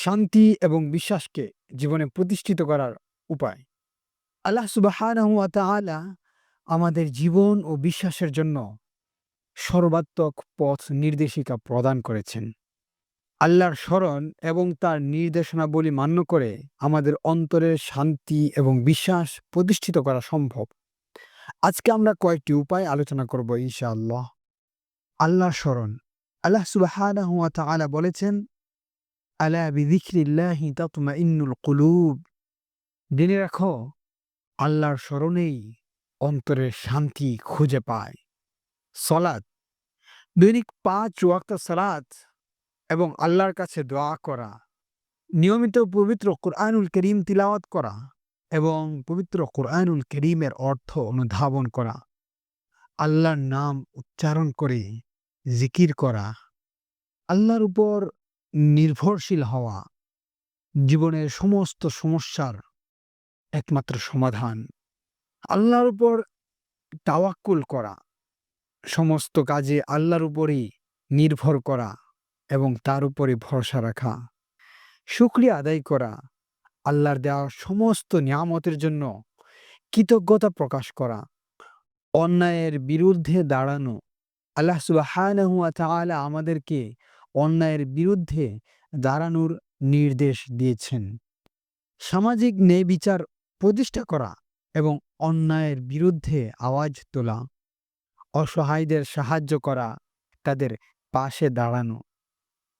শান্তি এবং বিশ্বাসকে জীবনে প্রতিষ্ঠিত করার উপায়। আল্লাহ সুবহানাহু ওয়া তাআলা আমাদের জীবন ও বিশ্বাসের জন্য সর্বাত্মক পথ নির্দেশিকা প্রদান করেছেন। আল্লাহর স্মরণ এবং তার নির্দেশনাবলী মান্য করে আমাদের অন্তরের শান্তি এবং বিশ্বাস প্রতিষ্ঠিত করা সম্ভব। আজকে আমরা কয়েকটি উপায় আলোচনা করব ইনশাআল্লাহ। আল্লাহর স্মরণ। আল্লাহ সুবহানাহু ওয়া তাআলা বলেছেন, আলা বিযিকরিল্লাহি তাতমাইন্নুল কুলুব। জেনে রাখো, আল্লাহর স্মরণেই অন্তরের শান্তি খুঁজে পায়। সলাত, দৈনিক ৫ ওয়াক্ত সালাত এবং আল্লাহর কাছে দোয়া করা, নিয়মিত পবিত্র কুরআনুল কারীম তিলাওয়াত করা এবং পবিত্র কুরআনুল কারীমের অর্থ অনুধাবন করা, আল্লাহর নাম উচ্চারণ করে জিকির করা, আল্লাহর উপর নির্ভরশীল হওয়া, জীবনের সমস্ত সমস্যার একমাত্র সমাধান, আল্লাহর উপর তাওয়াক্কুল করা, সমস্ত কাজে আল্লাহর উপরই নির্ভর করা এবং তার উপরে ভরসা রাখা, শুকরিয়া আদায় করা, আল্লাহর দেওয়া সমস্ত নিয়ামতের জন্য কৃতজ্ঞতা প্রকাশ করা, অন্যায়ের বিরুদ্ধে দাঁড়ানো। আল্লাহ সুবহানাহু ওয়া তাআলা আমাদেরকে অন্যায়ের বিরুদ্ধে দাঁড়ানোর নির্দেশ দিয়েছেন। সামাজিক ন্যায় বিচার প্রতিষ্ঠা করা এবং অন্যায়ের বিরুদ্ধে আওয়াজ তোলা, অসহায়দের সাহায্য করা, তাদের পাশে দাঁড়ানো,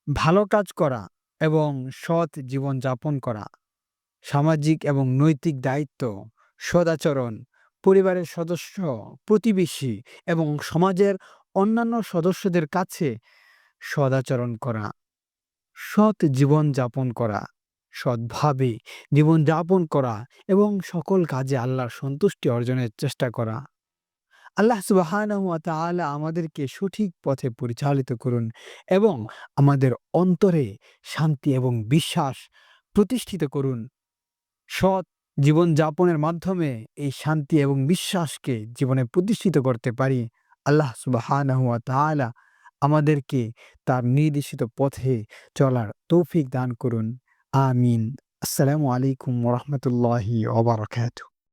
ভালো কাজ করা এবং সৎ জীবনযাপন করা, সামাজিক এবং নৈতিক দায়িত্ব, সদাচরণ, পরিবারের সদস্য, প্রতিবেশী এবং সমাজের অন্যান্য সদস্যদের কাছে সদাচরণ করা, সৎ জীবনযাপন করা, সৎভাবে জীবনযাপন করা এবং সকল কাজে আল্লাহর সন্তুষ্টি অর্জনের চেষ্টা করা। আল্লাহ সুবহানাহু ওয়া তাআলা আমাদেরকে সঠিক পথে পরিচালিত করুন এবং আমাদের অন্তরে শান্তি এবং বিশ্বাস প্রতিষ্ঠিত করুন। সৎ জীবনযাপনের মাধ্যমে এই শান্তি এবং বিশ্বাসকে জীবনে প্রতিষ্ঠিত করতে পারি। আল্লাহ সুবহানাহু ওয়া তাআলা আমাদেরকে তার নির্দেশিত পথে চলার তৌফিক দান করুন। আমিন। আসসালামু আলাইকুম ওয়া রাহমাতুল্লাহি ওয়া বারাকাতুহু।